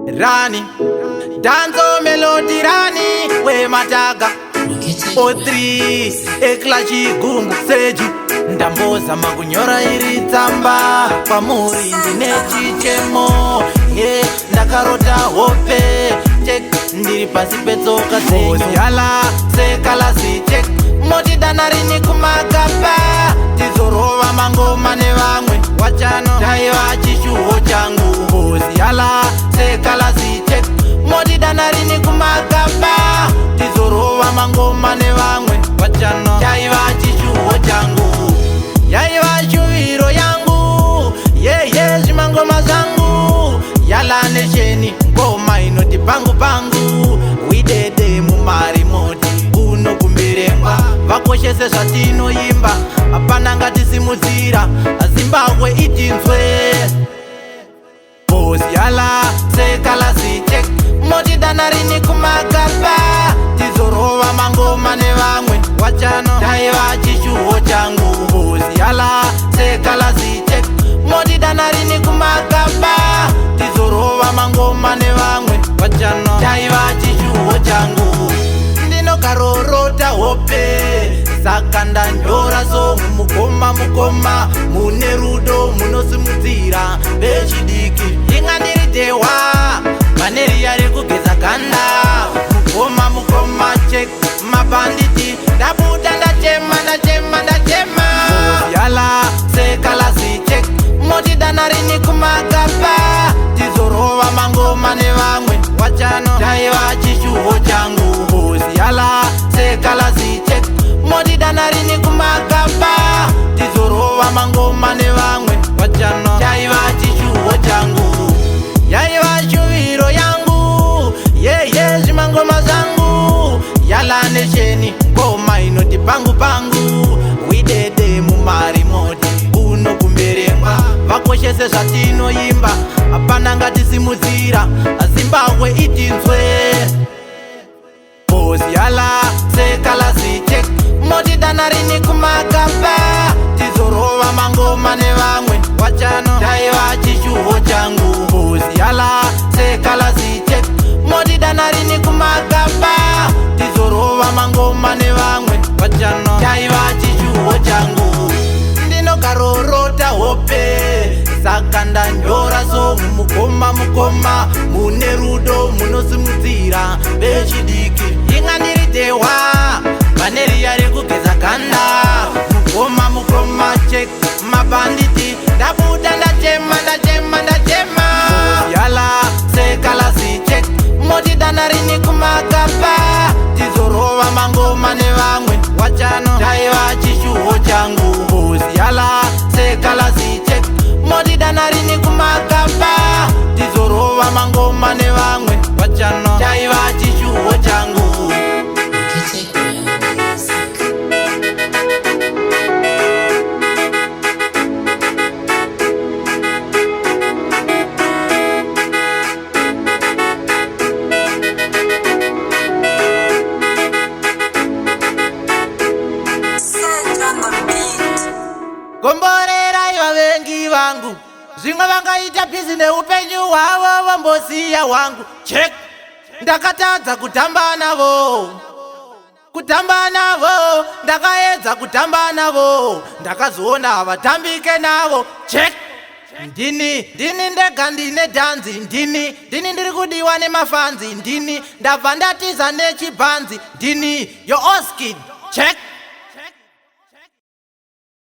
Rani, danzo melody Rani, we mataga O3, eklachi gungu seju ndamboza makunyora iri tsamba pamuri ndine chichemo ndakarota hope check ndiri pasi petsoka dzenyu yala sekalasi check moti danarini kumakapa tizorova mangoma nevamwe wachano taiva chishuho changu mbozi yala sekalasi check moti danarini kumakapa tizorova mangoma nevamwe wachano taiva chishuho changu yaiva shuviro yangu zvimangoma zvangu yala nesheni ngoma inoti pangu pangu widede mumarimoti kuno kumberengwa vakoshese zvatinoimba hapana ngatisimudzira zimbabwe itinzwe bozi yala sekalasi check moti danarini kumakapa tizorova mangoma nevamwe wachano taiva chishuho changu bozi yala sekalasi check moti danarini kumakapa tizorova mangoma nevamwe wachano taiva chishuho changu ndinokarorota hope saka ndanyora songu mukoma mune rudo munosimudzira vechidiki ingandiridewa maneriya rekugeza ganda mukoma check mabanditi ndabuda ndachema yala sekalasi check moti danarini kumakapa tizorova mangoma nevamwe wachano taiva chishuho changu bozi yala sekalasi check moti danarini kumakapa tizorova mangoma nevamwe wachano taiva chishuho changu yaiva shuviro yangu zvimangoma zvangu yala nesheni ngoma inoti pangu pangu widede mumarimoti kuno kumberengwa vakoshese zvatinoimba hapana ngatisimudzira zimbabwe itinzwe bozi yala sekalasi check moti danarini kumakapa tizorova mangoma nevamwe wachano taiva chishuho changu bozi yala sekalasi check moti danarini kumakapa tizorova mangoma nevamwe wachano taiva chishuho changu ndinokarorota hope saka ndanyora songu mukoma mune rudo munosimudzira vechidiki ingandiridewa maneriya rekugeza ganda mukoma check mabanditi ndabuda ndachema yala sekalasi check moti danarini kumakapa tizorova mangoma nevamwe wachano taiva chishuho changu bozi yala sekalasi check moti danarini kumakapa tizorova mangoma nevamwe wachano taiva chishuho changu komborerai vavengi vangu zvimwe vangaita bhizi neupenyu hwavo vombosiya hwangu chek ndakatadza kutamba navo ndakaedza kutamba navo ndakazoona havatambike navo chek ndini ndega ndine dhanzi ndini ndiri kudiwa nemafanzi ndini ndabva ndatiza nechibhanzi ndini yo oskid chek